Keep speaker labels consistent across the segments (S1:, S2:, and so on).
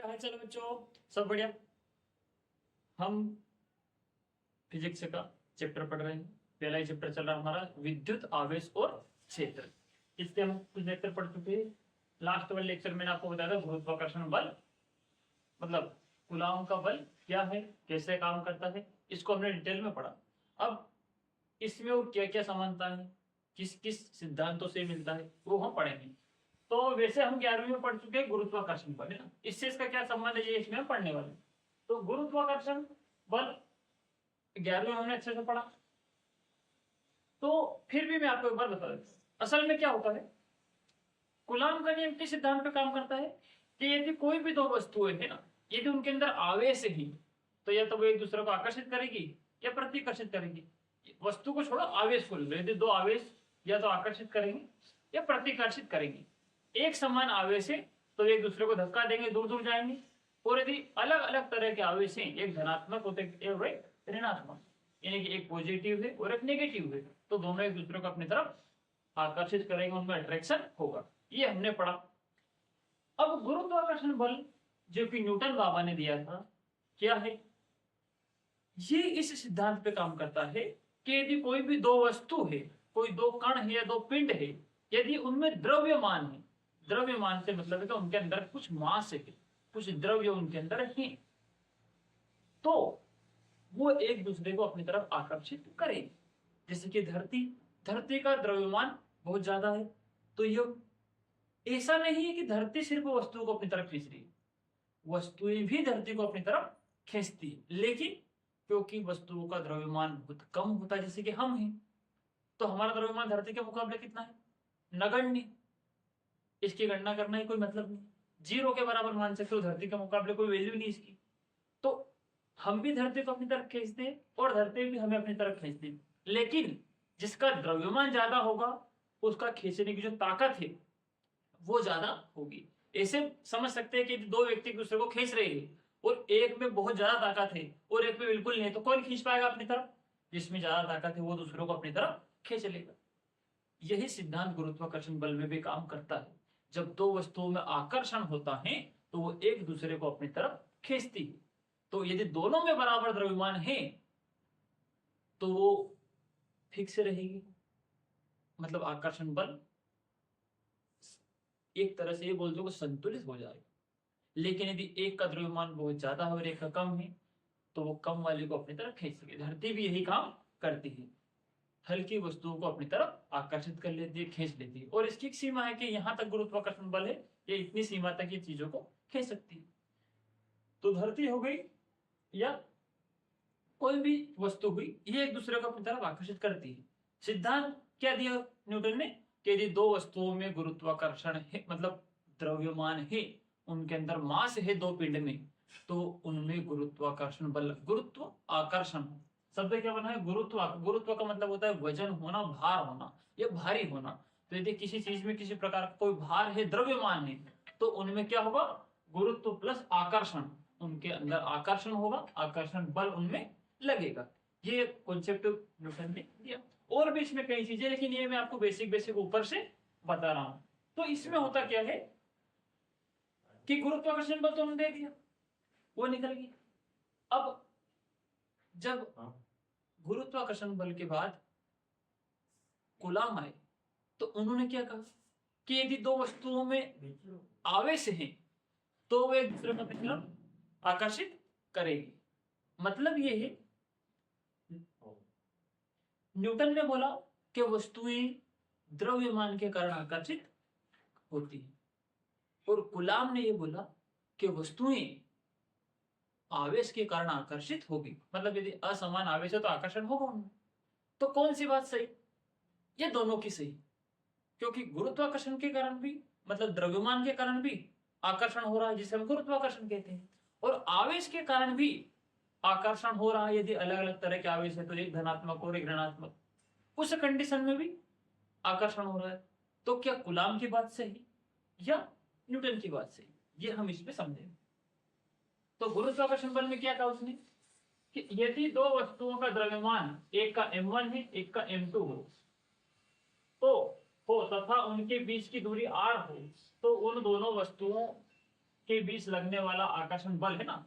S1: क्या हाल चाल है बच्चों? सब बढ़िया। हम फिजिक्स का चैप्टर पढ़ रहे हैं। पहला ही चैप्टर चल रहा है हमारा विद्युत आवेश और क्षेत्र। इसके हम कुछ लेक्चर पढ़ चुके हैं। लास्ट वाले लेक्चर में आपको बताया था गुरुत्वाकर्षण बल मतलब कूलॉम का बल क्या है, कैसे काम करता है, इसको हमने डिटेल में पढ़ा। अब इसमें वो क्या क्या समानता है, किस किस सिद्धांतों से मिलता है, वो हम पढ़ेंगे। तो वैसे हम 11वीं में पढ़ चुके हैं गुरुत्वाकर्षण बल, है ना। इससे इसका क्या संबंध है ये इसमें हम पढ़ने वाले। तो गुरुत्वाकर्षण बल 11वीं में हमने अच्छे से पढ़ा। तो फिर भी मैं आपको एक बार बता देता हूं, असल में क्या होता है। कूलॉम का नियम किस सिद्धांत पे काम करता है कि यदि कोई भी दो वस्तुएं है ना, यदि उनके अंदर आवेश ही तो या तो वो एक दूसरे को आकर्षित करेगी या प्रतिकर्षित करेगी। वस्तु को छोड़ो, आवेश को लो। यदि दो आवेश या तो आकर्षित करेंगे या प्रतिकर्षित करेंगे। एक समान आवेश है तो एक दूसरे को धक्का देंगे, दूर दूर जाएंगे। और यदि अलग अलग तरह के आवेश हैं, एक धनात्मक होते हैं ऋणात्मक, यानी कि एक पॉजिटिव है और एक नेगेटिव है, तो दोनों एक दूसरे को अपनी तरफ आकर्षित करेंगे, उनमें अट्रैक्शन होगा। ये हमने पढ़ा। अब गुरुत्वाकर्षण बल जो कि न्यूटन बाबा ने दिया था क्या है, ये इस सिद्धांत पे काम करता है कि यदि कोई भी दो वस्तु है, कोई दो कण है या दो पिंड है, यदि उनमें द्रव्यमान है, द्रव्यमान से मतलब है कि उनके अंदर कुछ मास है, कुछ द्रव्य उनके अंदर है, तो वो एक दूसरे को अपनी तरफ आकर्षित करें। जैसे कि धरती, धरती का द्रव्यमान बहुत ज्यादा है, तो ये ऐसा नहीं है कि धरती सिर्फ वस्तुओं को अपनी तरफ खींच रही है, वस्तुएं भी धरती को अपनी तरफ खींचती है, लेकिन क्योंकि वस्तुओं का द्रव्यमान बहुत कम होता है, जैसे कि हम हैं, तो हमारा द्रव्यमान धरती के मुकाबले कितना है, नगण्य। इसकी गणना करना ही कोई मतलब नहीं, जीरो के बराबर मान सकते हो, धरती के मुकाबले कोई वैल्यू नहीं इसकी। तो हम भी धरती को अपनी तरफ खींचते हैं और धरती भी हमें अपनी तरफ खींचती है, लेकिन जिसका द्रव्यमान ज्यादा होगा उसका खींचने की जो ताकत है वो ज्यादा होगी। ऐसे समझ सकते हैं कि दो व्यक्ति एक दूसरे को खींच रहे हैं और एक में बहुत ज्यादा ताकत है और एक में बिल्कुल नहीं, तो कौन खींच पाएगा अपनी तरफ? जिसमें ज्यादा ताकत है वो दूसरों को अपनी तरफ खींच लेगा। यही सिद्धांत गुरुत्वाकर्षण बल में भी काम करता है। जब दो वस्तुओं में आकर्षण होता है तो वो एक दूसरे को अपनी तरफ खींचती है। तो यदि दोनों में बराबर द्रव्यमान है तो वो फिक्स रहेगी, मतलब आकर्षण बल एक तरह से ये बोल दो संतुलित हो जाएगा। लेकिन यदि एक का द्रव्यमान बहुत ज्यादा है और एक का कम है तो वो कम वाले को अपनी तरफ खींच सके। धरती भी यही काम करती है, हल्की वस्तुओं को अपनी तरफ आकर्षित कर लेती है, खींच लेती है। और इसकी एक सीमा है कि यहां तक गुरुत्वाकर्षण बल है, ये इतनी सीमा तक ये चीजों को खींच सकती है। तो धरती हो गई या कोई भी वस्तु हुई, ये एक दूसरे को अपनी तरफ आकर्षित करती है। सिद्धांत क्या दिया न्यूटन ने कि यदि दो वस्तुओं में गुरुत्वाकर्षण है, मतलब द्रव्यमान है, उनके अंदर मास है दो पिंड में, तो उनमें गुरुत्वाकर्षण बल, गुरुत्व आकर्षण शब्द क्या बना है, गुरुत्व। गुरुत्व का मतलब होता है वजन होना, भार होना, या भारी होना। तो यदि किसी चीज में किसी प्रकार का कोई भार है, द्रव्यमान है, तो उनमें क्या होगा, गुरुत्व प्लस आकर्षण, उनके अंदर आकर्षण होगा, आकर्षण बल उनमें लगेगा। ये कॉन्सेप्ट न्यूटन ने दिया। और भी इसमें कई चीजें, लेकिन ये मैं आपको बेसिक बेसिक ऊपर से बता रहा हूं। तो इसमें होता क्या है कि गुरुत्वाकर्षण बल तो उन्होंने दे दिया, वो निकल गई। अब जब गुरुत्वाकर्षण बल के बाद कूलॉम आए तो उन्होंने क्या कहा कि यदि दो वस्तुओं में आवेश है तो वे एक दूसरे को अपनी तरफ आकर्षित करेगी। मतलब ये है, न्यूटन ने बोला कि वस्तुएं द्रव्यमान के कारण आकर्षित होती है, और कूलॉम ने यह बोला कि वस्तुएं आवेश के कारण आकर्षित होगी। मतलब यदि असमान आवेश है तो आकर्षण होगा उनमें। तो कौन सी बात सही? ये दोनों की सही, क्योंकि गुरुत्वाकर्षण के कारण भी, मतलब द्रव्यमान के कारण भी आकर्षण हो रहा है, जिसे हम गुरुत्वाकर्षण कहते हैं, और आवेश के कारण भी आकर्षण हो रहा है। यदि अलग अलग तरह के आवेश है तो एक धनात्मक और एक ऋणात्मक, उस कंडीशन में भी आकर्षण हो रहा है। तो क्या कूलॉम की बात सही या न्यूटन की बात सही, ये हम इसमें समझेंगे। तो गुरुत्वाकर्षण बल में क्या कहा उसने कि यदि दो वस्तुओं का द्रव्यमान, एक का m1 है एक का m2 हो तथा उनके बीच की दूरी r हो, तो उन दोनों वस्तुओं के बीच लगने वाला आकर्षण बल है ना,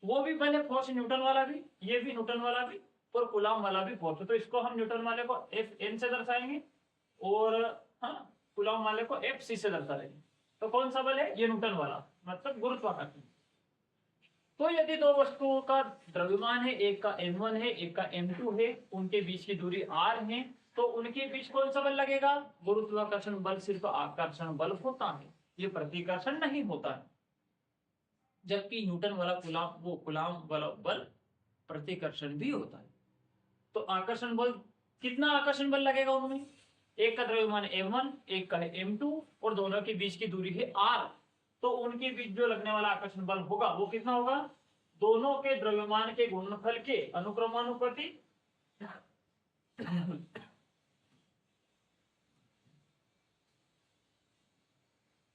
S1: वो भी बल है फोर्स न्यूटन वाला भी, ये भी न्यूटन वाला भी, और कूलम्ब वाला भी फोर्स है। तो इसको हम न्यूटन वाले को एफ एन से दर्शाएंगे और हाँ कूलम्ब वाले को एफ सी से दर्शाएंगे। तो कौन सा बल है? ये न्यूटन वाला, मतलब गुरुत्वाकर्षण। तो यदि दो वस्तुओं का द्रव्यमान है, एक का m1 है एक का m2 है, उनके बीच की दूरी r है, तो उनके बीच कौन सा बल लगेगा? गुरुत्वाकर्षण बल सिर्फ आकर्षण बल होता है, ये प्रतिकर्षण नहीं होता है। जबकि न्यूटन वाला कूलम्ब वाला बल प्रतिकर्षण भी होता है। तो आकर्षण बल, कितना आकर्षण बल लगेगा उनमें? एक का द्रव्यमान m1, एक का है m2 और दोनों के बीच की दूरी है r। तो उनके बीच जो लगने वाला आकर्षण बल होगा वो कितना होगा? दोनों के द्रव्यमान के गुणनफल के अनुक्रमानुपाती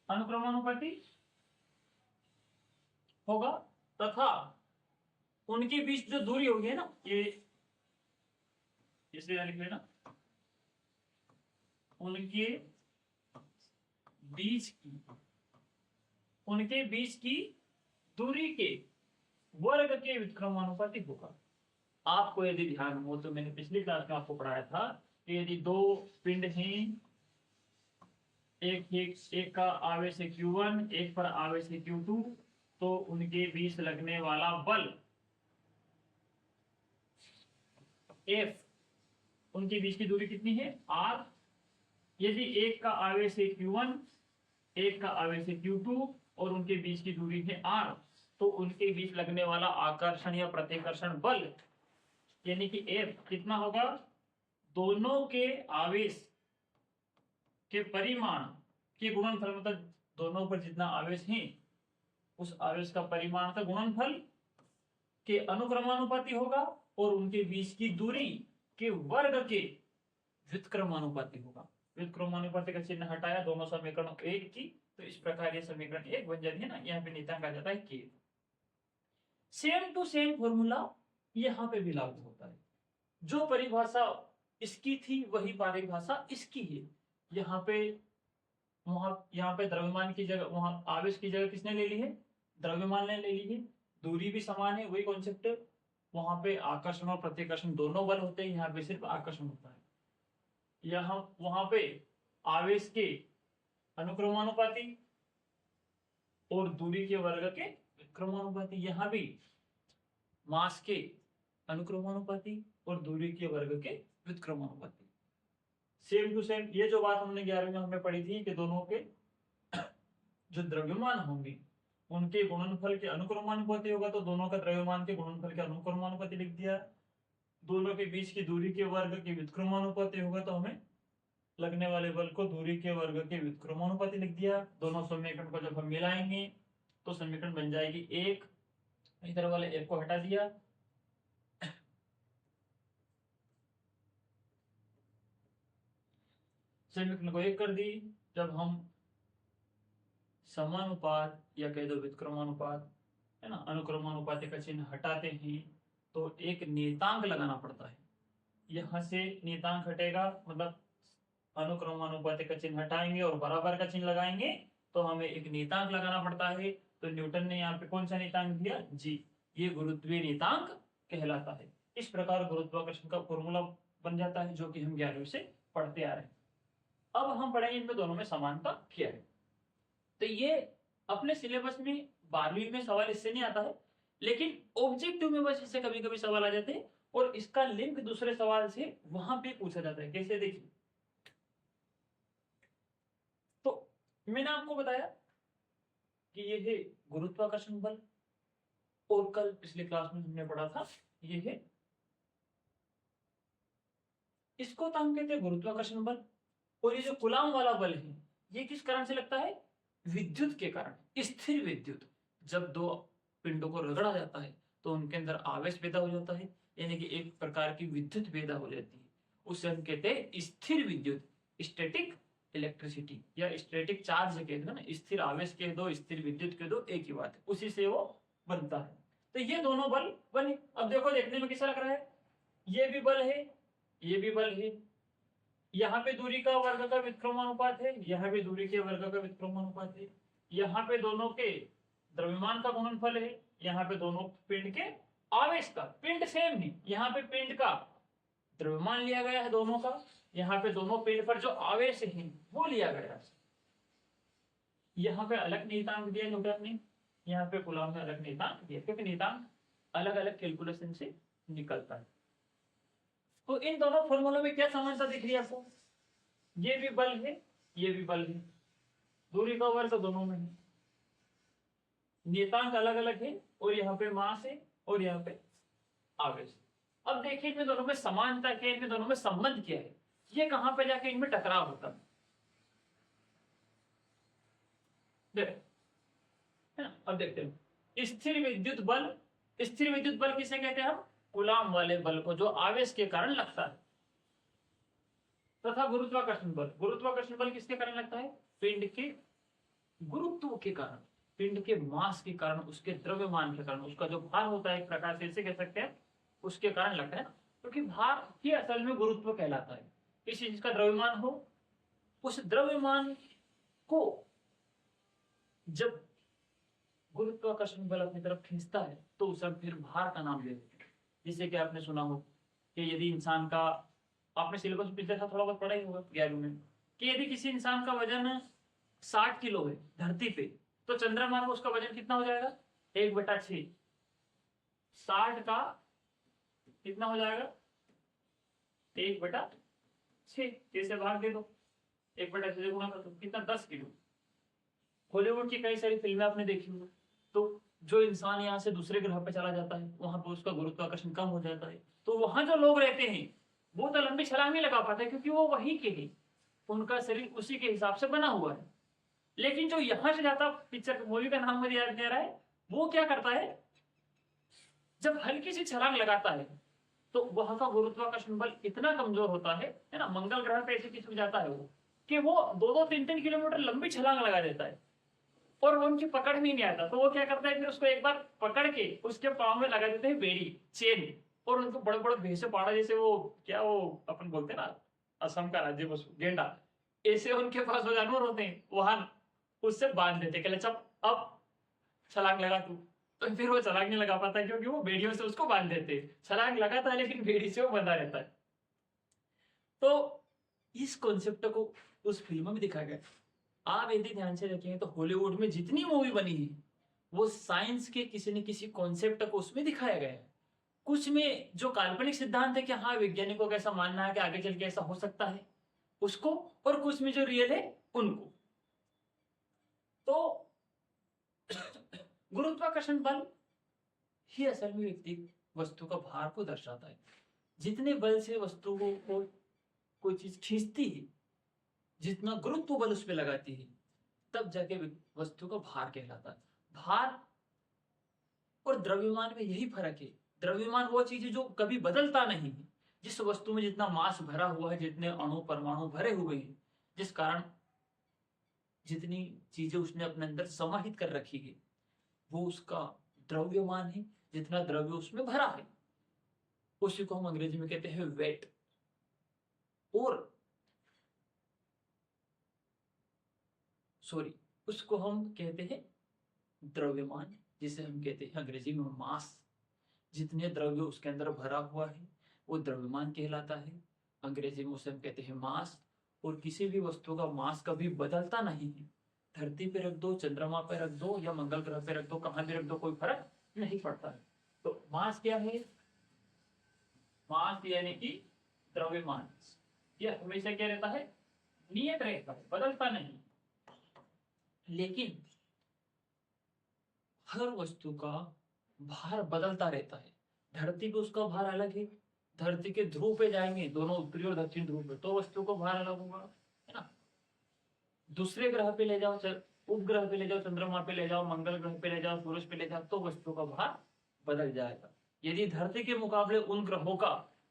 S1: अनुक्रमानुपाती होगा, तथा उनके बीच जो दूरी होगी ना, ये इसलिए लिख लेना, उनके बीच की दूरी के वर्ग के व्युत्क्रमानुपाती होगा। आपको यदि ध्यान हो तो मैंने पिछली क्लास में आपको पढ़ाया था कि यदि दो पिंड हैं, एक का आवेश है Q1, एक पर आवेश है Q2, तो उनके बीच लगने वाला बल F, उनके बीच की दूरी कितनी है? R। यदि एक का आवेश है Q1, एक का आवेश है Q2 और उनके बीच की दूरी है R, तो उनके बीच लगने वाला आकर्षण या प्रतिकर्षण बल यानी कि F कितना होगा? दोनों के आवेश के परिमाण के गुणनफल, मतलब दोनों पर जितना आवेश है उस आवेश का परिमाण का गुणनफल के अनुक्रमानुपाती होगा और उनके बीच की दूरी के वर्ग के व्युत्क्रमानुपाती होगा। व्युत्क्रमानुपाती का चिन्ह हटाया, दोनों समीकरणों एक की, तो इस प्रकार ये समीकरण एक बन जाती है ना, यहाँ पे नियतांक आ जाता है के। सेम टू सेम फॉर्मूला यहाँ पे भी लागू होता है। जो परिभाषा इसकी थी वही परिभाषा इसकी है। यहाँ पे द्रव्यमान की जगह, वहां आवेश की जगह किसने ले ली है? द्रव्यमान ने ले ली है। दूरी भी समान है, वही कॉन्सेप्ट। वहां पे आकर्षण और प्रतिकर्षण दोनों बल होते हैं, यहाँ पे सिर्फ आकर्षण होता है। यहाँ वहां पे आवेश के अनुक्रमानुपाती और दूरी के वर्ग के क्रमानुपाती, यहाँ भी मास के अनुक्रमानुपाती और दूरी के वर्ग के व्युत्क्रमानुपाती। Same to same. ये जो बात हमने 11वीं में हमें पढ़ी थी कि दोनों के जो द्रव्यमान होंगे उनके गुणनफल के अनुक्रमानुपाती होगा, तो दोनों का द्रव्यमान के गुणनफल के अनुक्रमानुपाती लिख दिया। दोनों के बीच की दूरी के वर्ग के व्युत्क्रमानुपाती होगा, तो हमें लगने वाले बल को दूरी के वर्ग के व्युत्क्रमानुपाती लिख दिया। दोनों समीकरण को जब हम मिलाएंगे तो समीकरण बन जाएगी एक, इधर वाले एक को हटा दिया, समीकरण को एक कर दी। जब हम समानुपात या कह दो व्युत्क्रमानुपात है ना, अनुक्रमानुपाती का चिन्ह हटाते हैं तो एक नियतांक लगाना पड़ता है। यहां से नियतांक हटेगा, मतलब अनुक्रमानुपाती का चिन्ह हटाएंगे और बराबर का चिन्ह लगाएंगे तो हमें एक नियतांक लगाना पड़ता है। तो न्यूटन ने यहाँ पे कौन सा नियतांक दिया? जी, ये गुरुत्वीय नियतांक कहलाता है। इस प्रकार गुरुत्वाकर्षण का फॉर्मूला बन जाता है, जो कि हम 11वीं से पढ़ते आ रहे हैं। अब हम पढ़ेंगे इनमें दोनों में समानता क्या है। तो ये अपने सिलेबस में 12वीं में सवाल इससे नहीं आता है, लेकिन ऑब्जेक्टिव में बस इससे कभी कभी सवाल आ जाते हैं और इसका लिंक दूसरे सवाल से वहां पे पूछा जाता है। कैसे? देखिए, तो मैंने आपको बताया कि ये है गुरुत्वाकर्षण बल, और कल पिछले क्लास में हमने पढ़ा था ये है, इसको तो हम कहते हैं गुरुत्वाकर्षण बल। और ये जो कूलम्ब वाला बल है ये किस कारण से लगता है? विद्युत के कारण, स्थिर विद्युत। जब दो पिंडों को रगड़ा जाता है तो उनके अंदर आवेश पैदा हो जाता है, यानी कि एक प्रकार की विद्युत पैदा हो जाती है, उसे हम कहते हैं स्थिर विद्युत, स्टैटिक इलेक्ट्रिसिटी या स्टैटिक चार्ज कहते हैं ना, स्थिर आवेश कह दो, स्थिर विद्युत कह दो, एक ही बात है, उसी से वो बनता है। तो ये दोनों बल बने। अब देखो, देखने में कैसा लग रहा है? ये भी बल है, ये भी बल है। यहाँ पे दूरी का वर्ग का व्युत्क्रमानुपात है, यहाँ पे दूरी के वर्ग का व्युत्क्रमानुपात है। यहाँ पे दोनों के द्रव्यमान का गुणनफल है, यहाँ पे दोनों पिंड के आवेश का, पिंड सेम है, यहाँ पे पिंड का द्रव्यमान लिया गया है दोनों का, यहाँ पे दोनों पिंड पर जो आवेश है वो लिया गया है। यहाँ पे अलग नियतांक दिया न्यूटन ने, यहाँ पे कूलॉम में अलग नियतांक दिया, क्योंकि नियतांक अलग अलग कैलकुलेशन से निकलता है। तो इन दोनों फॉर्मूलों में क्या समानता दिख रही है आपको? ये भी बल है, ये भी बल है, दूरी का वर्ग दोनों में है, नियतांक अलग अलग है, और यहाँ पे मास है और यहाँ पे आवेश। अब देखिए इनमें दोनों में समानता क्या है, इनमें दोनों में संबंध क्या है, ये कहां पे जाके इनमें टकराव होता है। है ना? अब देखते हैं स्थिर विद्युत बल। स्थिर विद्युत बल किसे कहते हैं हम? कूलॉम वाले बल को जो आवेश के कारण लगता है। तथा गुरुत्वाकर्षण बल। गुरुत्वाकर्षण बल किसके कारण लगता है? पिंड के गुरुत्व के कारण, पिंड के मास के कारण, उसके द्रव्यमान के कारण, उसका जो भार होता है एक प्रकार से इसे कह सकते हैं, उसके कारण लगता है। क्योंकि भार ही असल में गुरुत्व कहलाता है। किसी चीज का द्रव्यमान हो, उस द्रव्यमान को जब गुरुत्वाकर्षण बल अपनी तरफ खींचता है तो उसे फिर भार का नाम दे देते हैं। जिसे कि आपने सुना हो कि यदि इंसान का, आपने सिलेबस में पिछले साल थोड़ा बहुत पढ़ा ही होगा 11वीं में, कि यदि किसी इंसान का वजन 60 किलो है धरती पे, तो चंद्रमा में उसका वजन कितना हो जाएगा? 1/6। 60 का कितना हो जाएगा? 1/6। जैसे भाग दे दो, 1/6 से गुणा कर दो, कितना? 10 किलो। हॉलीवुड की कई सारी फिल्में आपने देखी होंगी, तो जो इंसान यहाँ से दूसरे ग्रह पे चला जाता है, वहां पर उसका गुरुत्वाकर्षण कम हो जाता है, तो वहां जो लोग रहते हैं वो तो लंबी छलांग नहीं लगा पाते, क्योंकि वो वही के हैं, उनका शरीर उसी के हिसाब से बना हुआ है। लेकिन जो यहाँ से जाता, पिक्चर मूवी का नाम मुझे याद नहीं आ रहा है, वो क्या करता है, जब हल्की सी छलांग लगाता है तो वहां का गुरुत्वाकर्षण बल इतना कमजोर होता है ना, मंगल ग्रह पे ऐसे किसी जाता है वो, कि वो 2-3 किलोमीटर लंबी छलांग लगा देता है और वो उनकी पकड़ में नहीं आता। तो वो क्या करता है, फिर उसको एक बार पकड़ के उसके पाँव में लगा देते हैं बेड़ी, चेन, और उनको बड़े बड़े भैंसे पाड़ा, जैसे वो क्या, वो अपन बोलते हैं ना असम का राज्य पशु गेंडा, ऐसे उनके पास वो जानवर होते हैं, वहां उससे बांध देते कि चल अब छलांग लगा तू। तो फिर वो छलांग नहीं लगा पाता, क्योंकि वो बेड़ियों से उसको बांध देते। छलांग लगाता है लेकिन बेड़ी से वो बंधा रहता है। तो इस कॉन्सेप्ट को उस फिल्म में दिखाया गया। आप यदि ध्यान से देखेंगे तो हॉलीवुड में जितनी मूवी बनी है वो साइंस के किसी न किसी कॉन्सेप्ट को उसमें दिखाया गया है। कुछ में जो काल्पनिक सिद्धांत है कि हाँ वैज्ञानिकों का ऐसा मानना है कि आगे चल के ऐसा हो सकता है उसको, और कुछ में जो रियल है उनको। तो गुरुत्वाकर्षण बल ही असल में व्यक्ति वस्तु का भार को दर्शाता है। जितने बल से वस्तु को कोई चीज खींचती है, जितना गुरुत्व बल उस पर लगाती है, तब जाके वस्तु का भार कहलाता है। भार और द्रव्यमान में यही फर्क है। द्रव्यमान वो चीज है जो कभी बदलता नहीं है। जिस वस्तु में जितना मास भरा हुआ है, जितने अणु परमाणु भरे हुए हैं, जिस कारण जितनी चीजें उसने अपने अंदर समाहित कर रखी है, वो उसका द्रव्यमान है, जितना द्रव्य उसमें भरा है। उसी को हम अंग्रेजी में कहते हैं वेट। और उसको हम कहते हैं द्रव्यमान, जिसे हम कहते हैं अंग्रेजी में मास। जितने द्रव्य उसके अंदर भरा हुआ है वो द्रव्यमान कहलाता है। अंग्रेजी में उसे हम कहते हैं मास। और किसी भी वस्तु का मास कभी बदलता नहीं है। धरती पे रख दो, चंद्रमा पे रख दो, या मंगल ग्रह पे रख दो, कहां भी रख दो, कोई फर्क नहीं पड़ता है। तो मास क्या है? मास यानी कि द्रव्यमान, यह हमेशा क्या रहता है? नियत रहता है, बदलता नहीं। लेकिन हर वस्तु का भार बदलता रहता है। धरती पे उसका भार अलग है। धरती के ध्रुव पे जाएंगे, दोनों उत्तरी और दक्षिण ध्रुव पे, तो वस्तु का भार अलग होगा, है ना। दूसरे ग्रह पे ले जाओ, उपग्रह पे ले जाओ, चंद्रमा पे ले जाओ, मंगल ग्रह पे ले जाओ, सूरज पे ले जाओ, तो वस्तु का भार बदल जाएगा। यदि धरती के मुकाबले उन ग्रहों का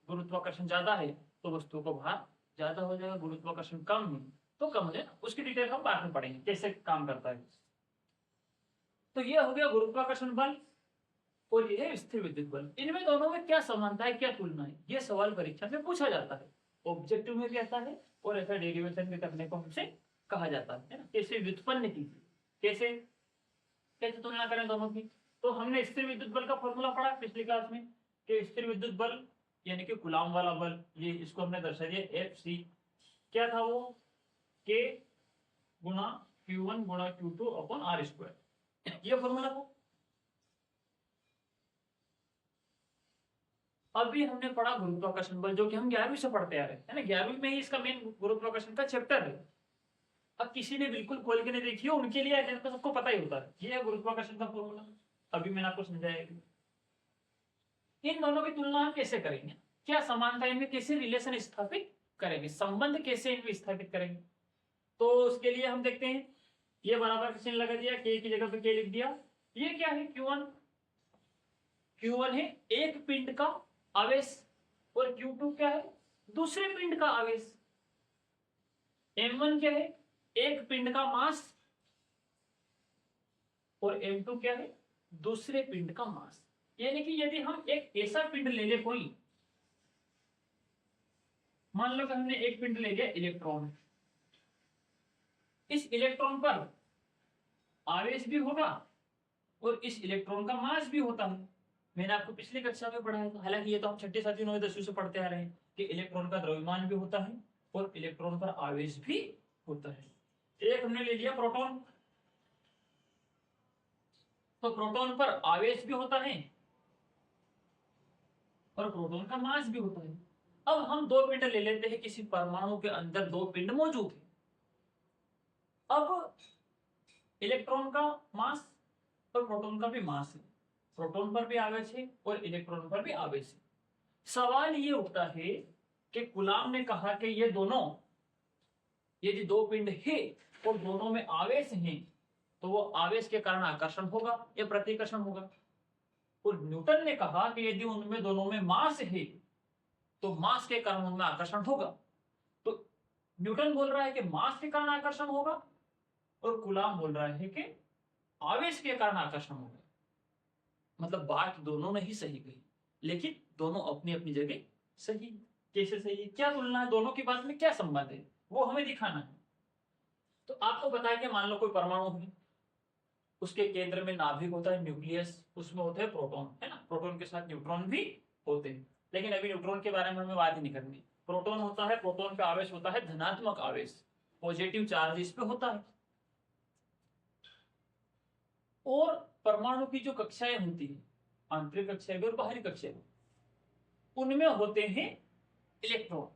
S1: गुरुत्वाकर्षण ज्यादा है तो वस्तु का भार ज्यादा हो जाएगा। गुरुत्वाकर्षण कम है तो कम हो जाएगा। उसकी डिटेल हम बाद में पढ़ेंगे कैसे काम करता है। तो ये हो गया गुरुत्वाकर्षण बल और ये है स्थिर विद्युत बल। इनमें दोनों में क्या समानता है, क्या तुलना है, ये सवाल परीक्षा में पूछा जाता है। ऑब्जेक्टिव में भी आता है और ऐसा डेरिवेशन भी करने को हमसे कहा जाता है ना। कैसे व्युत्पन्न कीजिए, कैसे कैसे तुलना करें दोनों की? तो हमने स्थिर विद्युत बल का फॉर्मूला पढ़ा पिछली क्लास में कि स्थिर विद्युत बल यानी कि कूलॉम वाला बल, ये इसको हमने दर्शा दिया Fc। क्या था वो? K गुणा Q1 गुणा Q2 अपॉन R स्क्वायर, ये फॉर्मूला था। अभी हमने पढ़ा गुरुत्वाकर्षण बल, जो कि हम 11वीं से पढ़ते आ रहे हैं, है ना। 11वीं में ही इसका मेन गुरुत्वाकर्षण का चैप्टर है। अब किसी ने बिल्कुल खोल के नहीं देखी हो उनके लिए तो सबको पता ही होता है, ये है गुरुत्वाकर्षण का फॉर्मूला। अभी मैंने आपको समझाया। इन दोनों की तुलना हम कैसे करेंगे, क्या समानता इनमें कैसे रिलेशन स्थापित करेंगे, संबंध कैसे इनमें स्थापित करेंगे? तो उसके लिए हम देखते हैं, ये बराबर चिन्ह लगा दिया, के की जगह पे के लिख दिया। ये क्या है? Q1। Q1 है एक पिंड का आवेश और Q2 क्या है? दूसरे पिंड का आवेश। M1 क्या है? एक पिंड का मास और M2 क्या है? दूसरे पिंड का मास। यानी कि यदि हम एक ऐसा पिंड ले ले कोई, मान लो कि हमने एक पिंड ले लिया इलेक्ट्रॉन, इस इलेक्ट्रॉन पर आवेश भी होगा और इस इलेक्ट्रॉन का मास भी होता है। मैंने आपको पिछली कक्षा में पढ़ाया था, हालांकि ये तो हम 6ठी 7वीं 9वीं 10वीं से पढ़ते आ रहे हैं कि इलेक्ट्रॉन का द्रव्यमान भी होता है और इलेक्ट्रॉन पर आवेश भी होता है। एक हमने ले लिया प्रोटॉन, तो प्रोटॉन पर आवेश भी होता है और प्रोटॉन का मास भी होता है। अब हम दो पिंड ले लेते हैं, किसी परमाणु के अंदर दो पिंड मौजूद है। अब इलेक्ट्रॉन का मास और प्रोटॉन का भी मास है, प्रोटॉन पर भी आवेश है और इलेक्ट्रॉन पर भी आवेश है। सवाल ये उठता है कि कूलॉम ने कहा कि ये दोनों यदि दो पिंड है और दोनों में आवेश है तो वो आवेश के कारण आकर्षण होगा या प्रतिकर्षण होगा। और न्यूटन ने कहा कि यदि उनमें दोनों में मास है तो मास के कारण उनमें आकर्षण होगा। तो न्यूटन बोल रहा है कि मास के कारण आकर्षण होगा और कूलॉम बोल रहा है कि आवेश के कारण आकर्षण होगा। मतलब बात दोनों ने ही सही कही, लेकिन दोनों अपनी अपनी जगह सही। कैसे सही है, क्या तुलना है, दोनों की बात में क्या संबंध है, वो हमें दिखाना है। तो आपको बताया कि मान लो कोई परमाणु है, उसके केंद्र में नाभिक होता है, न्यूक्लियस, उसमें होते हैं प्रोटॉन, है ना। प्रोटॉन के साथ न्यूट्रॉन भी होते हैं, लेकिन अभी न्यूट्रॉन के बारे में हमें बात ही नहीं करनी। प्रोटॉन होता है, प्रोटॉन पे आवेश होता है धनात्मक आवेश, पॉजिटिव चार्ज इस पे होता है। और परमाणु की जो कक्षाएं होती है, आंतरिक कक्षाएं भी और बाहरी कक्षाएं, उनमें होते हैं इलेक्ट्रॉन,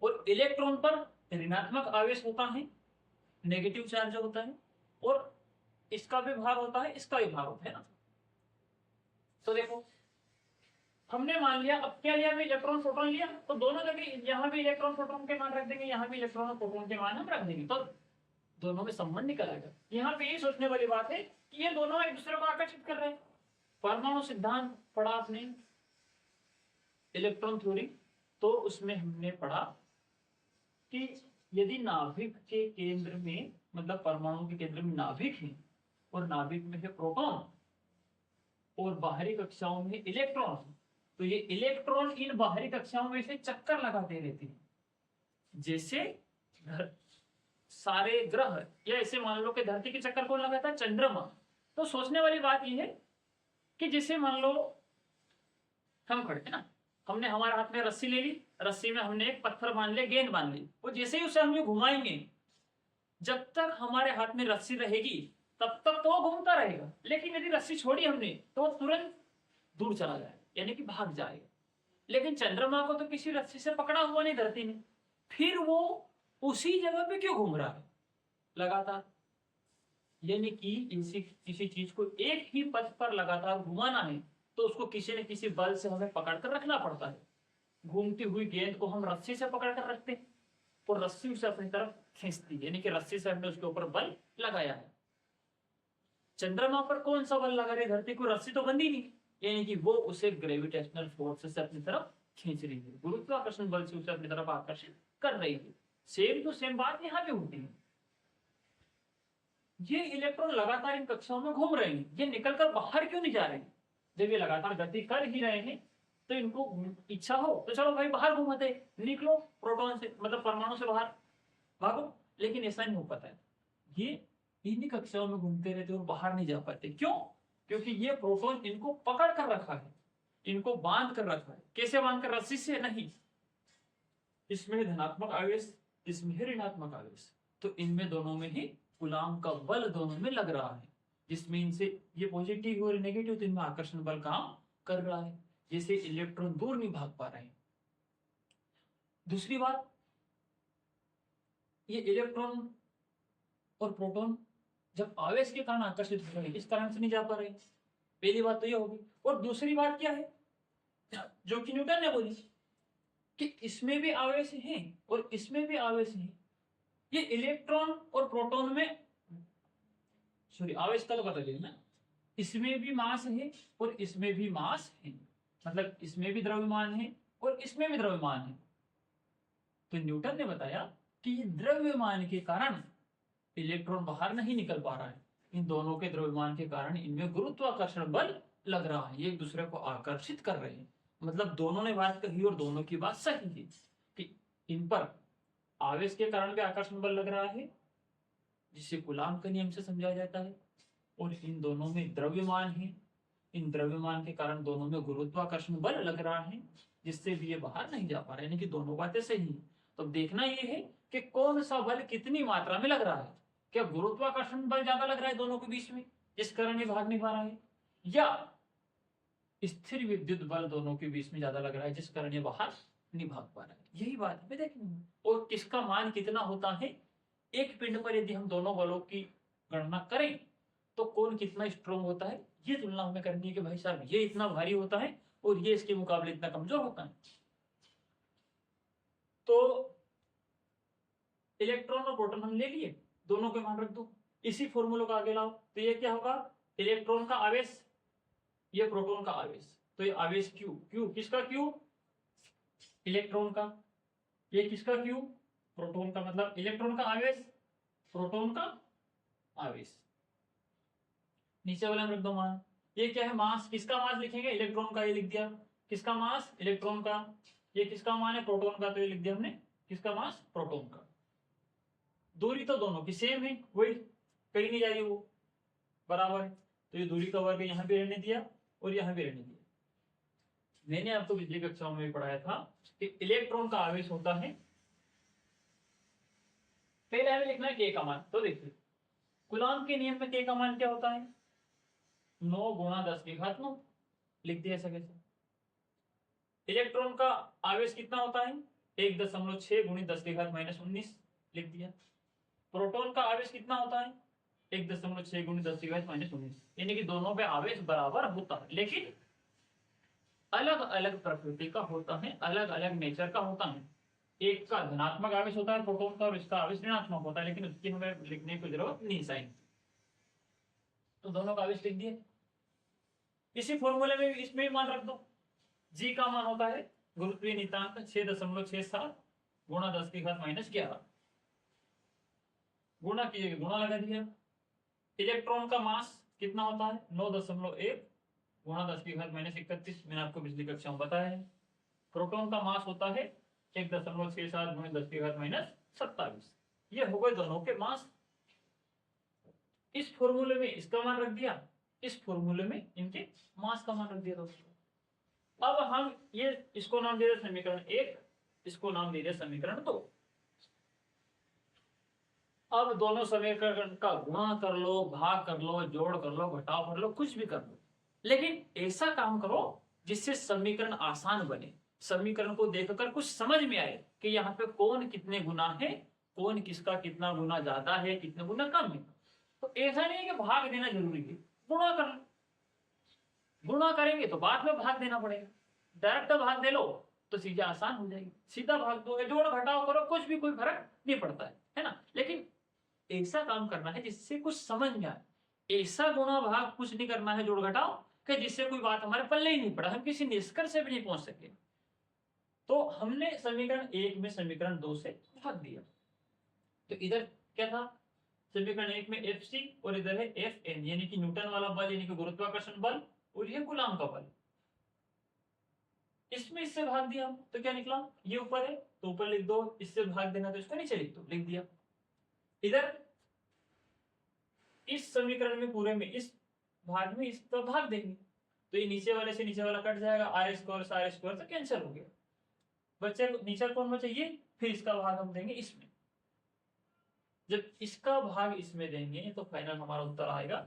S1: और इलेक्ट्रॉन पर ऋणात्मक आवेश होता है, नेगेटिव चार्ज होता है, और इसका भी भार होता है, इसका भी भार होता है ना। तो देखो हमने मान लिया, अब क्या लिया, इलेक्ट्रॉन प्रोटॉन लिया, तो दोनों जगह यहाँ भी इलेक्ट्रॉन प्रोटॉन के मान रख देंगे, यहाँ भी इलेक्ट्रॉन और प्रोटॉन के मान हम रख देंगे, तो दोनों में संबंध निकल आएगा। यहाँ पे ये सोचने वाली बात है कि ये दोनों एक दूसरे को आकर्षित कर रहे हैं। परमाणु सिद्धांत पढ़ा आपने, इलेक्ट्रॉन थ्योरी, तो उसमें हमने पढ़ा कि यदि नाभिक के केंद्र में, मतलब परमाणु के केंद्र में नाभिक है और नाभिक में है प्रोटॉन और बाहरी कक्षाओं में इलेक्ट्रॉन, तो ये इलेक्ट्रॉन इन बाहरी कक्षाओं में से चक्कर लगाते रहते हैं। जैसे सारे ग्रह, या ऐसे मान लो कि धरती के चक्कर कौन लगाता है? चंद्रमा। तो सोचने वाली बात यह है कि जैसे मान लो हम खड़े हैं ना, हमने हमारे हाथ में रस्सी ले ली, रस्सी में हमने एक पत्थर बांध लिया, गेंद बांध ली, और जैसे ही उसे हम घुमाएंगे, जब तक हमारे हाथ में रस्सी रहेगी तब तक तो वो घूमता रहेगा, लेकिन यदि रस्सी छोड़ी हमने तो वो तुरंत दूर चला जाएगा, यानी कि भाग जाएगा। लेकिन चंद्रमा को तो किसी रस्सी से पकड़ा हुआ नहीं धरती ने, फिर वो उसी जगह पे क्यों घूम रहा है लगातार? यानी कि किसी चीज को एक ही पथ पर लगातार घुमाना है तो उसको किसी न किसी बल से हमें पकड़कर रखना पड़ता है। घूमती हुई गेंद को हम रस्सी से पकड़कर रखते हैं और रस्सी उसे अपनी तरफ खींचती है, यानी कि रस्सी से हमने उसके ऊपर बल लगाया है। चंद्रमा पर कौन सा बल लगा रही है? धरती को रस्सी तो बंधी नहीं, यानी कि वो उसे ग्रेविटेशनल फोर्स से अपनी तरफ खींच रही है, गुरुत्वाकर्षण बल से उसे अपनी तरफ आकर्षित कर रही है। सेम टू सेम बात यहाँ पे होती है। ये इलेक्ट्रॉन लगातार इन कक्षाओं में घूम रहे हैं, ये निकलकर बाहर क्यों नहीं जा रहे हैं? जब ये लगातार गति कर ही रहे हैं तो इनको इच्छा हो तो चलो भाई बाहर घूमते, निकलो प्रोटॉन से, मतलब परमाणु से बाहर भागो, लेकिन ऐसा नहीं हो पाता है। ये इन्हीं कक्षाओं में घूमते रहते और बाहर नहीं जा पाते। क्यों? क्योंकि ये प्रोटॉन इनको पकड़ कर रखा है, इनको बांध कर रखा है। कैसे बांध कर? रस्सी से नहीं। इसमें धनात्मक आवेश, इसमें है ऋणात्मक आवेश, तो इनमें दोनों में ही कूलाम का बल दोनों में लग रहा है, जिसमें इनसे ये पॉजिटिव और नेगेटिव, तो इनमें आकर्षण बल काम कर रहा है, जैसे इलेक्ट्रॉन दूर नहीं भाग पा रहे हैं। दूसरी बात, ये इलेक्ट्रॉन और प्रोटॉन जब आवेश के कारण आकर्षित हो रहे, इस कारण से नहीं जा पा रहे। पहली बात तो ये होगी। और दूसरी बात क्या है, जो कि न्यूटन ने बोली कि इसमें भी आवेश है और इसमें भी आवेश है। ये इलेक्ट्रॉन और प्रोटॉन में, सॉरी, आवेश का तो पता चलेगा ना, इसमें भी मास है और इसमें भी मास है, मतलब इसमें भी द्रव्यमान है और इसमें भी द्रव्यमान है। तो न्यूटन ने बताया कि ये द्रव्यमान के कारण इलेक्ट्रॉन बाहर नहीं निकल पा रहा है, इन दोनों के द्रव्यमान के कारण इनमें गुरुत्वाकर्षण बल लग रहा है, ये एक दूसरे को आकर्षित कर रहे हैं। मतलब दोनों ने बात कही और दोनों की बात सही है कि इन पर आवेश के कारण भी आकर्षण बल लग रहा है, जिसे कूलाम के नियम से समझाया जाता है, और इन दोनों में द्रव्यमान है, इन द्रव्यमान के कारण दोनों में गुरुत्वाकर्षण बल लग रहा है, जिससे भी ये बाहर नहीं जा पा रहे, यानी कि दोनों बातें सही है। तो देखना ये है कि कौन सा बल कितनी मात्रा में लग रहा है। क्या गुरुत्वाकर्षण बल ज्यादा लग रहा है दोनों के बीच में, जिस कारण ये भाग नहीं पा रहा है, या स्थिर विद्युत बल दोनों के बीच में ज्यादा लग रहा है, जिस कारण ये बाहर नहीं भाग पा रहा है। यही बात हमें देखनी है। और किसका मान कितना होता है, एक पिंड पर यदि हम दोनों बलों की गणना करें तो कौन कितना स्ट्रॉन्ग होता है, ये तुलना हमें करनी है कि भाई साहब ये इतना भारी होता है और ये इसके मुकाबले इतना कमजोर होता है। तो इलेक्ट्रॉन और प्रोटॉन हम ले लिए, दोनों के मान रख दो, इसी फॉर्मूले को आगे लाओ, तो ये क्या होगा, इलेक्ट्रॉन का आवेश, ये प्रोटॉन का आवेश, तो ये आवेश क्यू, क्यू किसका, क्यू इलेक्ट्रॉन का, ये किसका, क्यू प्रोटॉन का, मतलब इलेक्ट्रॉन का आवेश, प्रोटॉन का आवेश। नीचे वाले में रख दो मान। ये क्या है, मास, किसका मास लिखेंगे, इलेक्ट्रॉन का, ये लिख दिया, किसका मास, इलेक्ट्रॉन का। ये किसका मान है, प्रोटॉन का, तो ये लिख दिया हमने, किसका मास, प्रोटॉन का। दूरी तो दोनों की सेम है, वही कहीं नहीं जा रही, वो बराबर है, तो ये दूरी का वर्ग यहाँ भी रहने दिया और यहाँ भी रहने दिया। मैंने आपको पिछली कक्षाओं में पढ़ाया था कि इलेक्ट्रॉन का आवेश होता है, पहले हमें लिखना है के का मान। तो देखिए कूलाम के नियम में के का मान क्या होता है, 9 गुणा 10 की घात 9, लिख दिया ऐसा कैसे। इलेक्ट्रॉन का आवेश कितना होता है, 1.6 गुणित 10 की घात -19, लिख दिया। प्रोटॉन का आवेश कितना होता है, 1.6 गुणित 10 की घात -19, यानी कि दोनों पे आवेश बराबर होता है, लेकिन अलग अलग प्रकृति का होता है, अलग अलग नेचर का होता है। एक का धनात्मक आवेश होता है प्रोटॉन का, और इसका आवेश ऋणात्मक होता है, लेकिन उसकी हमें लिखने की जरूरत नहीं साइन, तो दोनों का आवेश लिख दिए। इसी फॉर्मूले में इसमें भी मान रख दो, जी का मान होता है गुरुत्वीय नियतांक 6.67 गुणा 10 की घात -11, गुणा किए, गुणा लगा दिया। इलेक्ट्रॉन का मास कितना होता है, 9.1 गुणा 10 की घात -31, मैंने आपको पिछली कक्षा में बताया है। प्रोटॉन का मास होता है 1.67 गुणा 10 की घात -27, ये हो गए दोनों के मास। इस फॉर्मूले में इसका मान रख दिया, इस फॉर्मूले में इनके मास का मान रख दिया दोस्तों। अब हम ये इसको नाम दे रहे समीकरण 1, इसको नाम दे रहे समीकरण 2। अब दोनों समीकरण का गुणा कर लो, भाग कर लो, जोड़ कर लो, घटाव कर लो, कुछ भी कर लो, लेकिन ऐसा काम करो जिससे समीकरण आसान बने, समीकरण को देखकर कुछ समझ में आए कि यहाँ पे कौन कितने गुना है, कौन किसका कितना गुना ज्यादा है, कितने गुना कम है। तो ऐसा नहीं है कि भाग देना जरूरी है, गुणा कर लो, गुणा करेंगे तो बाद में भाग देना पड़ेगा, डायरेक्ट भाग दे लो तो चीजें आसान हो जाएगी, सीधा भाग दो, जोड़ घटाव करो, कुछ भी कोई फर्क नहीं पड़ता है ना। लेकिन ऐसा काम करना है जिससे कुछ समझ में आए, ऐसा गुणा भाग कुछ नहीं करना है जोड़ घटाव कि जिससे कोई बात हमारे पल्ले ही नहीं पड़ा, हम किसी निष्कर्ष से भी नहीं पहुंच सके। तो हमने समीकरण 1 में समीकरण 2 से भाग दिया, तो इधर क्या था, समीकरण 1 में Fc और इधर है Fn, यानी कि न्यूटन वाला बल, यानी कि गुरुत्वाकर्षण बल, और यह कूलाम का बल। इसमें इससे भाग दिया तो क्या निकला, ये ऊपर है तो ऊपर लिख दो, इससे भाग देना तो इसको नीचे लिख दो, लिख दिया। इधर इस समीकरण में पूरे में इस भाग में इसका भाग देंगे, तो ये नीचे वाले से नीचे वाला कट जाएगा, आर स्क्वायर से आर स्क्वायर तो कैंसिल हो गया, बच्चे नीचे कौन बचे ये, फिर इसका भाग हम देंगे इसमें। जब इसका भाग इसमें देंगे तो फाइनल हमारा उत्तर आएगा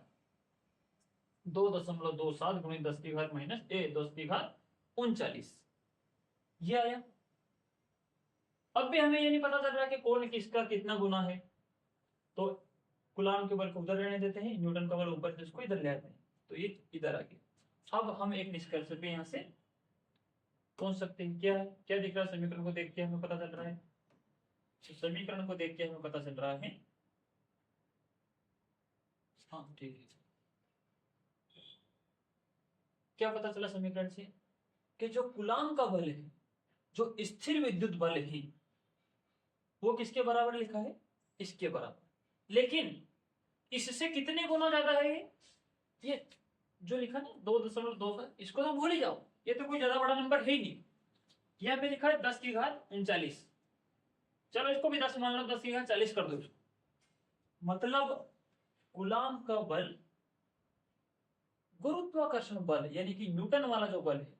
S1: 2.27 गुणित 10 की घात माइनस 10 की घात 39, ये आया। अब भी हमें ये नहीं पता चल रहा कि कौन किसका कितना गुना है, तो कूलाम के बल को उधर रहने देते हैं, न्यूटन का बल ऊपर से उसको इधर ले आते हैं, तो ये इधर आ गया। अब हम एक निष्कर्ष पे यहाँ से पहुंच सकते हैं, क्या है, क्या दिख रहा है, समीकरण को देख के हमें पता चल रहा है, समीकरण को देख के हमें पता चल रहा है, हाँ ठीक है, क्या पता चला समीकरण से कि जो कूलाम का बल है, जो स्थिर विद्युत बल है, वो किसके बराबर लिखा है, इसके बराबर, लेकिन इससे कितने गुना ज्यादा है ये जो लिखा ना 2.2, इसको तो भूल ही जाओ, ये तो कोई ज्यादा बड़ा नंबर है ही नहीं। यहाँ पे लिखा है 10 की घात 39, चलो इसको भी 10 मान लो, 10 की घात 40 कर दो इसको, मतलब कूलाम का बल गुरुत्वाकर्षण बल यानी कि न्यूटन वाला जो बल है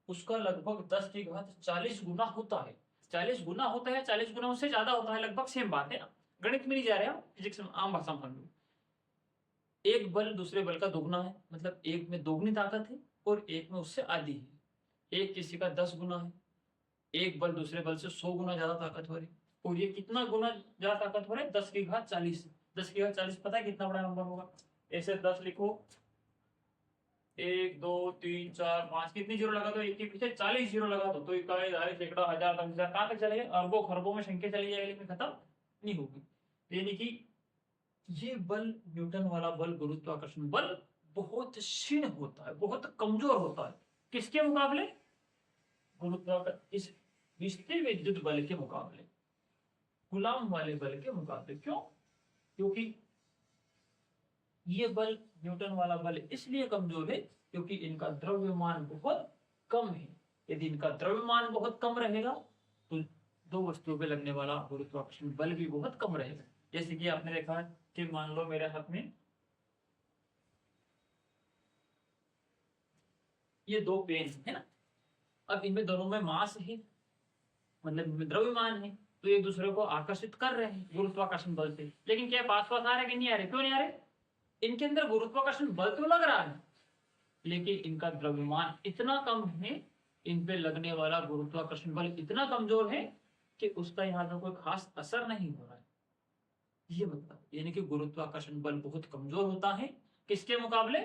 S1: उसका लगभग 10 की घात 40 गुना होता है, 40 गुना होता है, 40 गुना उससे ज्यादा होता है, लगभग सेम बात है ना, गणित में नहीं जा रहे हम, फिजिक्स में आम भाषा में समझ लो। एक बल दूसरे बल का दोगुना है, मतलब एक में दोगुनी ताकत है और एक में उससे आधी है, एक किसी का 10 गुना है, एक बल दूसरे बल से 100 गुना ज्यादा ताकतवर है, और ये कितना गुना ज्यादा ताकतवर है, 10 की घात 40, 10 की घात 40 पता है कितना बड़ा नंबर होगा, ऐसे 10 लिखो, 1 2 3 4 5 कितनी जीरो लगा दो, एक के पीछे 40 जीरो लगा दो, तो इकाई आधे सैकड़ा हजार तक कहां तक चले, अरबों खरबों में संख्या चली जाएगी, लेकिन खत्म नहीं होगी। यानी कि ये बल न्यूटन वाला बल गुरुत्वाकर्षण बल बहुत क्षीण होता है, बहुत कमजोर होता है, किसके मुकाबले, गुरुत्वाकर्षण इस स्थिर विद्युत बल के मुकाबले, कूलाम वाले बल के मुकाबले। क्यों, क्योंकि ये बल न्यूटन वाला बल इसलिए कमजोर है क्योंकि इनका द्रव्यमान बहुत कम है, यदि इनका द्रव्यमान बहुत कम रहेगा तो दो वस्तुओं पे लगने वाला गुरुत्वाकर्षण बल भी बहुत कम रहेगा। जैसे कि आपने देखा है कि मान लो मेरे हाथ में ये दो पेन है ना, अब इनमें दोनों में मास है, मतलब इनमें द्रव्यमान है, तो एक दूसरे को आकर्षित कर रहे हैं गुरुत्वाकर्षण बल से, लेकिन क्या पास पास आ रहे कि नहीं आ रहे, क्यों नहीं आ रहे, इनके अंदर गुरुत्वाकर्षण बल तो लग रहा है लेकिन इनका द्रव्यमान इतना कम है, इन पे लगने वाला गुरुत्वाकर्षण बल इतना कमजोर है कि उसका यहाँ पर कोई खास असर नहीं हो रहा है। ये मतलब यानी कि गुरुत्वाकर्षण बल बहुत कमजोर होता है किसके मुकाबले,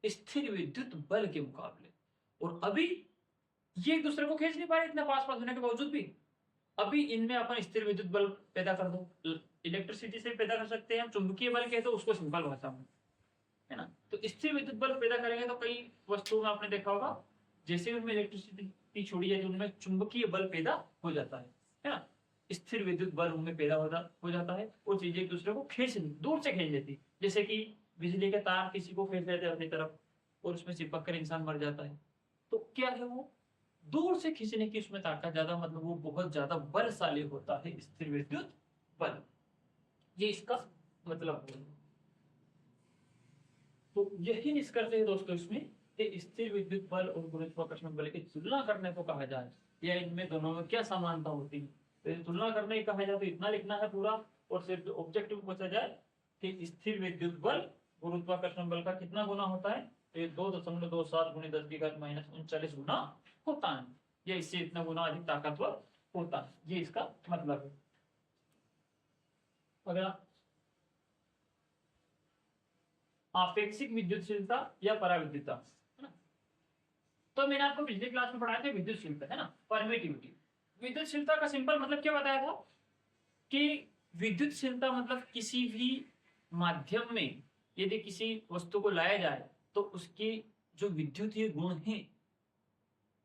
S1: स्थिर विद्युत बल के मुकाबले। और अभी ये एक दूसरे को खींच नहीं पा रहे इतना पास पास होने के बावजूद भी, अभी इनमें अपन स्थिर विद्युत बल पैदा कर दो, इलेक्ट्रिसिटी से पैदा कर सकते हैं हम, चुंबकीय बल कहते हैं उसको सिंपल भाषा में, है ना। तो स्थिर विद्युत बल पैदा करेंगे तो कई वस्तुओं में आपने देखा होगा जैसे उनमें इलेक्ट्रिसिटी छोड़ी जाती है उनमें चुंबकीय बल पैदा हो जाता है ना, स्थिर विद्युत बल उनमें पैदा हो जाता है और चीजें एक दूसरे को दूर से खींच लेती, जैसे कि बिजली के तार किसी को खींच लेते हैं अपनी तरफ और उसमें चिपक कर इंसान मर जाता है, तो क्या है वो दूर से खींचने की उसमें ताकत ज्यादा, मतलब वो बहुत ज्यादा बलशाली होता है स्थिर विद्युत बल, ये इसका मतलब है। तो यही निष्कर्ष है दोस्तों इसमें कि स्थिर विद्युत बल और गुरुत्वाकर्षण बल की तुलना करने को कहा जाए या इनमें दोनों में क्या समानता होती है, तो तुलना करने की कहा जाए तो इतना लिखना है पूरा, और सिर्फ ऑब्जेक्टिव पूछा जाए कि स्थिर विद्युत बल गुरुत्वाकर्षण बल का कितना गुना होता है, तो ये 2.27 गुणित 10 की घात माइनस 39 गुना होता है, या इससे इतना गुना अधिक ताकतवर होता है, ये इसका मतलब है। अगला आपेक्षिक विद्युतशीलता या पराविद्युतता, है ना। तो मैंने आपको पिछली क्लास में पढ़ाया था विद्युतशीलता, है ना, परमिटिविटी। विद्युतशीलता का सिंपल मतलब क्या बताया था कि विद्युतशीलता मतलब किसी भी माध्यम में यदि किसी वस्तु को लाया जाए तो उसकी जो विद्युतीय गुण है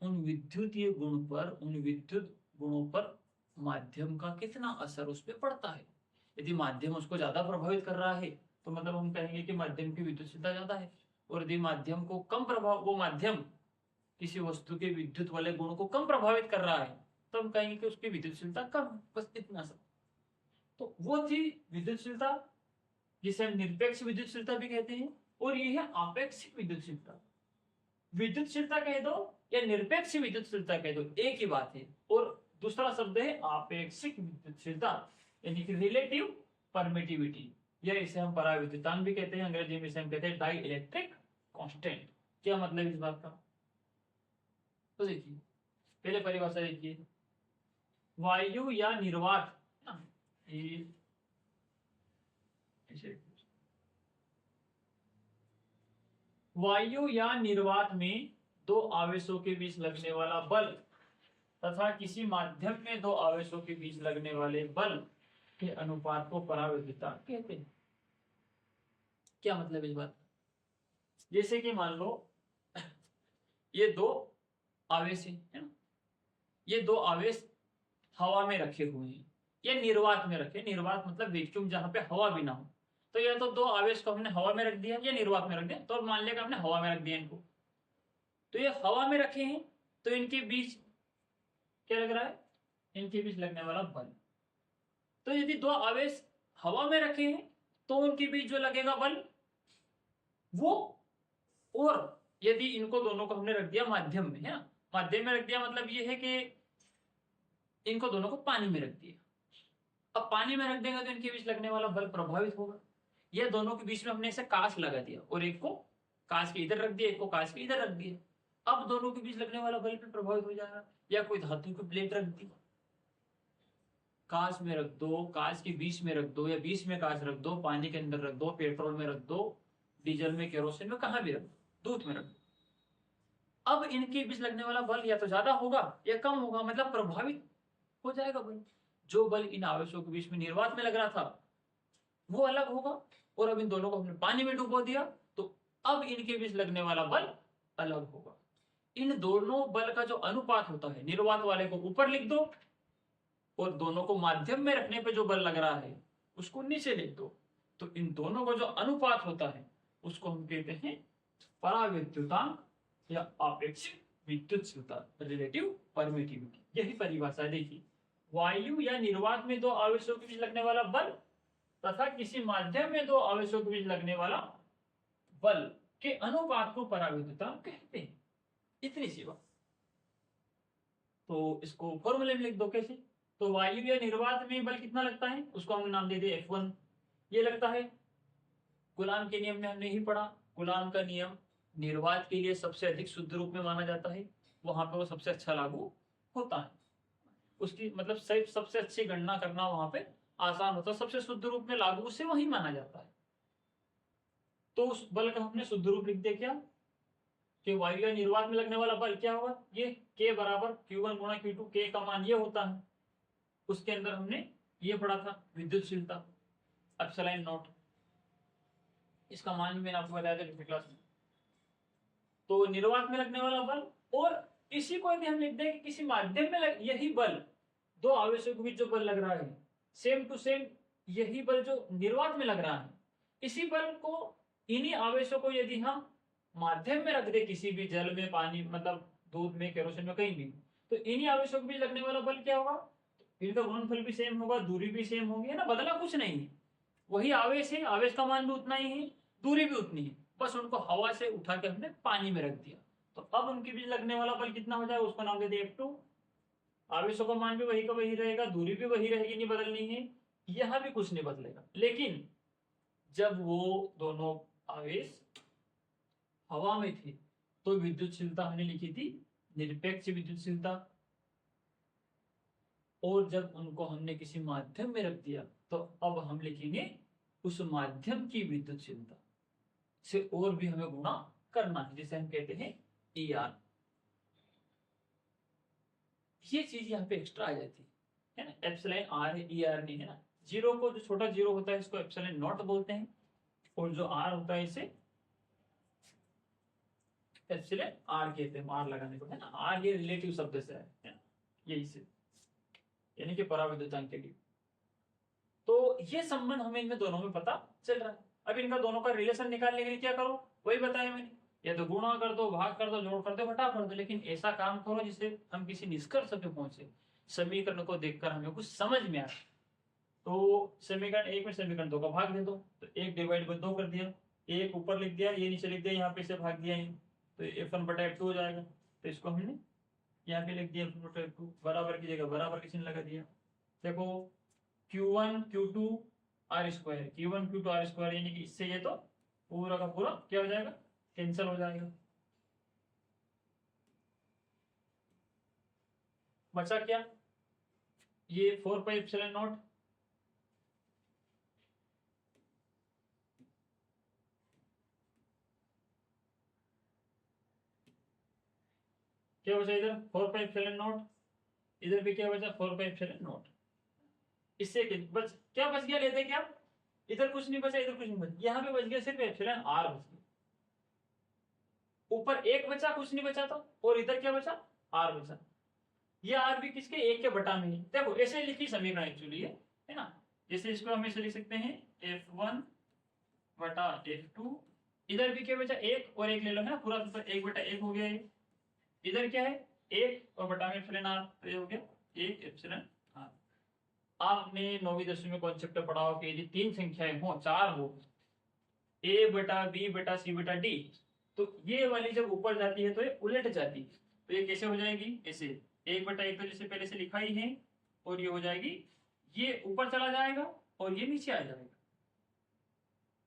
S1: उन विद्युतीय गुणों पर माध्यम का कितना असर उस पर पड़ता है। यदि माध्यम उसको ज्यादा प्रभावित कर रहा है तो मतलब हम कहेंगे कि माध्यम की विद्युतशीलता ज्यादा है, और यदि माध्यम को कम प्रभाव, वो माध्यम किसी वस्तु के विद्युत वाले गुणों को कम प्रभावित कर रहा है तो हम कहेंगे कि उसकी विद्युतशीलता कम, बस इतना सा। तो वो थी विद्युतशीलता जिसे हम निरपेक्ष विद्युतशीलता भी कहते हैं, और ये है आपेक्षिक विद्युतशीलता। विद्युतशीलता कह दो या निरपेक्ष विद्युतशीलता कह दो, एक ही बात है। और दूसरा शब्द है आपेक्षिक विद्युतशीलता, यानी कि रिलेटिव परमिटिविटी, या इसे हम पराविद्युतांक भी कहते हैं, अंग्रेजी में इसे हम कहते हैं डाई इलेक्ट्रिक कांस्टेंट। क्या मतलब इस बात का? तो देखिए पहले परिभाषा देखिए, वायु या निर्वात, वायु या निर्वात में दो आवेशों के बीच लगने वाला बल तथा किसी माध्यम में दो आवेशों के बीच लगने वाले बल के अनुपात को पराविद्युतांक कहते हैं। क्या मतलब इस बात? जैसे कि मान लो ये दो आवेश है ना, ये दो आवेश हवा में रखे हुए हैं या निर्वात में रखे। निर्वात मतलब वैक्यूम, जहां पे हवा भी ना हो। तो या तो दो आवेश को हमने हवा में रख दिया या निर्वात में रख दिया, तो मान लिया हमने हवा में रख दिया इनको। तो ये हवा में रखे हैं, तो इनके बीच क्या लग रहा है? इनके बीच लगने वाला बल। तो यदि दो आवेश हवा में रखे हैं तो उनके बीच जो लगेगा बल वो, और यदि इनको दोनों को हमने रख दिया माध्यम में, है ना, माध्यम में रख दिया मतलब ये है कि इनको दोनों को पानी में रख दिया। अब पानी में रख देंगे तो इनके बीच लगने वाला बल प्रभावित होगा। यह दोनों के बीच में हमने ऐसे कांच लगा दिया, और एक को कांच के इधर रख दिया, एक को कांच के इधर रख दिया। अब दोनों के बीच लगने वाला बल भी प्रभावित हो जाएगा। या कोई धातु की प्लेट रख दी, कांच में रख दो, कांच के बीच में रख दो, या बीच में कांच रख दो, पानी के अंदर रख दो, पेट्रोल में रख दो, डीजल में, केरोसिन में, कहां भी रख दो, दूध में रख दो। अब इनके बीच लगने वाला बल या तो ज्यादा होगा या कम होगा, मतलब प्रभावित हो जाएगा बल। जो बल इन आवेशों के बीच में निर्वात में लग रहा था वो अलग होगा, और अब इन दोनों को हमने पानी में डुबो दिया तो अब इनके बीच लगने वाला बल अलग होगा। इन दोनों बल का जो अनुपात होता है, निर्वात वाले को ऊपर लिख दो और दोनों को माध्यम में रखने पे जो बल लग रहा है उसको नीचे लिख दो। तो इन दोनों का जो अनुपात होता है उसको हम कहते हैं पराविद्युतांक या आपेक्षिक विद्युतशीलता, रिलेटिव परमिटिविटी। यही परिभाषा देखिए, वायु या निर्वात में दो आवेशों के बीच लगने वाला बल तथा किसी माध्यम में दो आवेशों के बीच लगने वाला बल के अनुपात को पराविद्युतांक कहते हैं। इतनी सी बात। तो इसको फॉर्मूले में लिख दो कैसे? तो वायु या निर्वात में बल कितना लगता है उसको हमने नाम दे दिया F1। ये लगता है, कूलाम के नियम में हमने ही पढ़ा, कूलाम का नियम निर्वात के लिए सबसे अधिक शुद्ध रूप में माना जाता है, वहां पे वो सबसे अच्छा लागू होता है। उसकी मतलब सबसे अच्छी गणना करना वहां पे आसान होता है, सबसे शुद्ध रूप में लागू उसे वही माना जाता है। तो उस बल का हमने शुद्ध रूप लिख दिया क्या, कि वायु या निर्वात में लगने वाला बल क्या होगा, ये K बराबर Q1 गुणा Q2, K का मान ये होता है। उसके अंदर हमने ये पढ़ा था विद्युतशीलता एप्सिलॉन नॉट, इसका मान भी मैंने आपको बताया था पिछली क्लास में। तो निर्वात में लगने वाला बल, और इसी को यदि हम लिख दें कि किसी माध्यम में यही बल, दो आवेशों के बीच जो बल लग रहा है सेम टू सेम यही बल जो निर्वात में लग रहा है, इसी बल को, इन्हीं आवेशों को यदि हम माध्यम में रख दे, किसी भी जल में, पानी मतलब दूध में, केरोसिन में, कहीं भी, तो इन्हीं आवेशों के बीच लगने वाला बल क्या होगा, इनका गुणनफल भी सेम होगा, दूरी भी सेम होगी, है ना, बदला कुछ नहीं है, वही आवेश है, आवेश का मान भी उतना ही है, दूरी भी उतनी है, बस उनको हवा से उठा के हमने पानी में रख दिया। तो अब उनके बीच लगने वाला बल कितना हो जाएगा, उसको नाम दे दिया F2। आवेशों का मान भी वही का वही रहेगा, दूरी भी वही रहेगी, नहीं बदलनी है, यह भी कुछ नहीं बदलेगा। लेकिन जब वो दोनों आवेश हवा में थे तो विद्युतशीलता हमने लिखी थी निरपेक्ष विद्युतशीलता, और जब उनको हमने किसी माध्यम में रख दिया तो अब हम लिखेंगे उस माध्यम की विद्युतशीलता से और भी हमें गुणा करना है, जिसे हम कहते हैं ER। ये चीज यहाँ पे एक्स्ट्रा आ जाती है ना, एप्सिलॉन R है, ER नहीं है ना। जीरो को, जो छोटा जीरो होता है इसको एप्सिलॉन नॉट बोलते हैं, और जो R होता है इसे एप्सिलॉन R कहते हैं, R लगाने को, है ना। R ये रिलेटिव शब्द से है ना, यही से, यानी कि पराविद्युतांक के लिए। तो ये संबंध हमें इनमें दोनों में पता चल रहा है। अब इनका दोनों का रिलेशन निकालने के लिए क्या करो, वही बताया मैंने, या तो गुणा कर दो, भाग कर दो, जोड़ कर दो, घटा कर दो, लेकिन ऐसा काम करो जिससे हम किसी निष्कर्ष पे पहुंचे, समीकरण को देखकर हमें कुछ समझ में आए। तो समीकरण 1 में समीकरण 2 का भाग दे दो, तो 1 डिवाइड बाई 2 कर दिया, एक ऊपर लिख दिया, ये नीचे लिख दिया, यहाँ पे से भाग दिया है, तो F1 बटा F2 हो जाएगा। तो इसको हमने यहाँ पे लिख दिया F1 बटा F2, बराबर की जगह बराबर का चिन्ह लगा दिया। देखो Q1 Q2 R square, Q1 Q2 R square, यानी कि इससे ये तो पूरा का पूरा क्या हो जाएगा, कैंसिल हो जाएगा। बचा क्या, ये 4 पाई एप्सिलॉन नॉट, क्या बचा इधर 4 पाई एप्सिलॉन नॉट, इधर भी क्या बचा 4 पाई एप्सिलॉन नॉट। इससे बस क्या बच गया, लेते क्या, इधर कुछ नहीं बचा, इधर कुछ नहीं बचा, यहाँ पे बच गया सिर्फ एप्सिलॉन आर बच गया, ऊपर एक बचा, कुछ नहीं बचा था, और इधर क्या बचा, आर बचा। ये आर भी किसके, एक के बटा में है। देखो ऐसे लिखी समीकरण एक्चुअली है ना, जैसे इसको हम ऐसे लिख सकते हैं F1 बटा F2, इधर भी क्या बचा, एक और एक ले लो है ना, पूरा तो 1 बटा 1 हो गया ये। इधर क्या है, 1 और बटा में एप्सिलॉन आर, तो ये हो गया 1 एप्सिलॉन आर। आपने 9वीं 10वीं में कॉन्सेप्ट पढ़ा हो कि यदि 3 संख्याएं हो, 4 हो, A बटा B बटा C बटा D, तो ये वाली जब ऊपर जाती है तो ये उलट जाती है। तो ये कैसे हो जाएगी, ऐसे 1 बटा 1 तो जैसे पहले से लिखा ही है, और ये हो जाएगी, ये ऊपर चला जाएगा और ये नीचे आ जाएगा,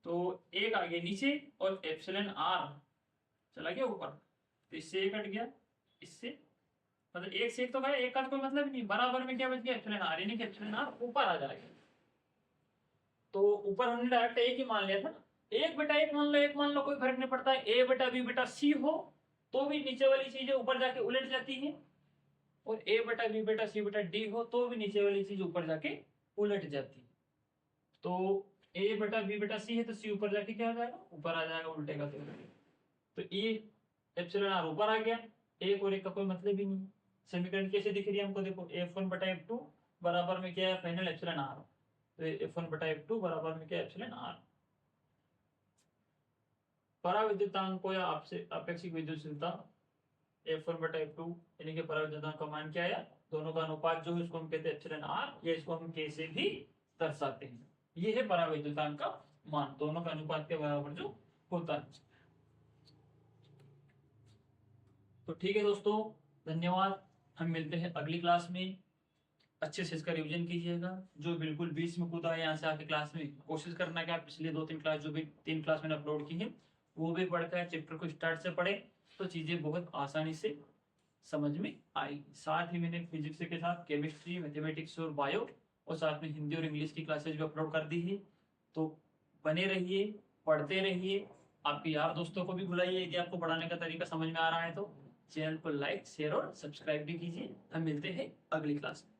S1: तो एक आगे नीचे और एप्सिलॉन आर चला गया ऊपर, तो इससे एक कट गया, इससे मतलब एक से एक तो गया, एक का कोई मतलब नहीं, बराबर में क्या बच गया एप्सिलॉन आर, यानी कि एप्सिलॉन आर ऊपर आ जाएगा। तो ऊपर हमने डायरेक्ट एक ही मान लिया था ना, 1 बटा 1 मान लो, 1 मान लो, कोई फर्क नहीं पड़ता है। A बटा B बटा C हो तो भी नीचे वाली चीजें ऊपर जाके उलट जाती है, और A बटा B बटा C बटा D हो तो भी नीचे वाली चीज ऊपर जाके उलट जाती है। तो A बटा B बटा C है तो C ऊपर जाके क्या हो जाएगा, ऊपर आ जाएगा, उल्टेगा तो ये एप्सिलॉन आर ऊपर आ गया, एक और एक का कोई मतलब ही नहीं। समीकरण कैसे दिख रही है हमको, देखो F1 बटा F2 बराबर में क्या है, फाइनल एप्सिलॉन आर, तो F1 बटा F2 बराबर में क्या है, एप्सिलॉन आर। पराविद्युतांक या आपसे अपेक्षित विद्युतशीलता F1 बटा F2, यानी कि पराविद्युतांक का मान क्या आया, दोनों का अनुपात जो है उसको हम कहते हैं एप्सिलॉन आर, या इसको हम K से भी दर्शाते हैं। ये है पराविद्युतांक का मान, दोनों का अनुपात के बराबर जो होता है। तो ठीक है दोस्तों, धन्यवाद, हम मिलते हैं अगली क्लास में। अच्छे से इसका रिवीजन कीजिएगा, जो बिल्कुल बीच में कूदा है यहाँ से आके क्लास में, कोशिश करना कि आप पिछले 2-3 क्लास, जो भी 3 क्लास मैंने अपलोड की है वो भी पढ़कर चैप्टर को स्टार्ट से पढ़े, तो चीजें बहुत आसानी से समझ में आएगी। साथ ही मैंने फिजिक्स के साथ केमिस्ट्री, मैथमेटिक्स और बायो, और साथ में हिंदी और इंग्लिश की क्लासेज भी अपलोड कर दी है। तो बने रहिए, पढ़ते रहिए, आपके यार दोस्तों को भी बुलाइए, यदि आपको पढ़ाने का तरीका समझ में आ रहा है तो चैनल को लाइक, शेयर और सब्सक्राइब भी कीजिए। हम मिलते हैं अगली क्लास में।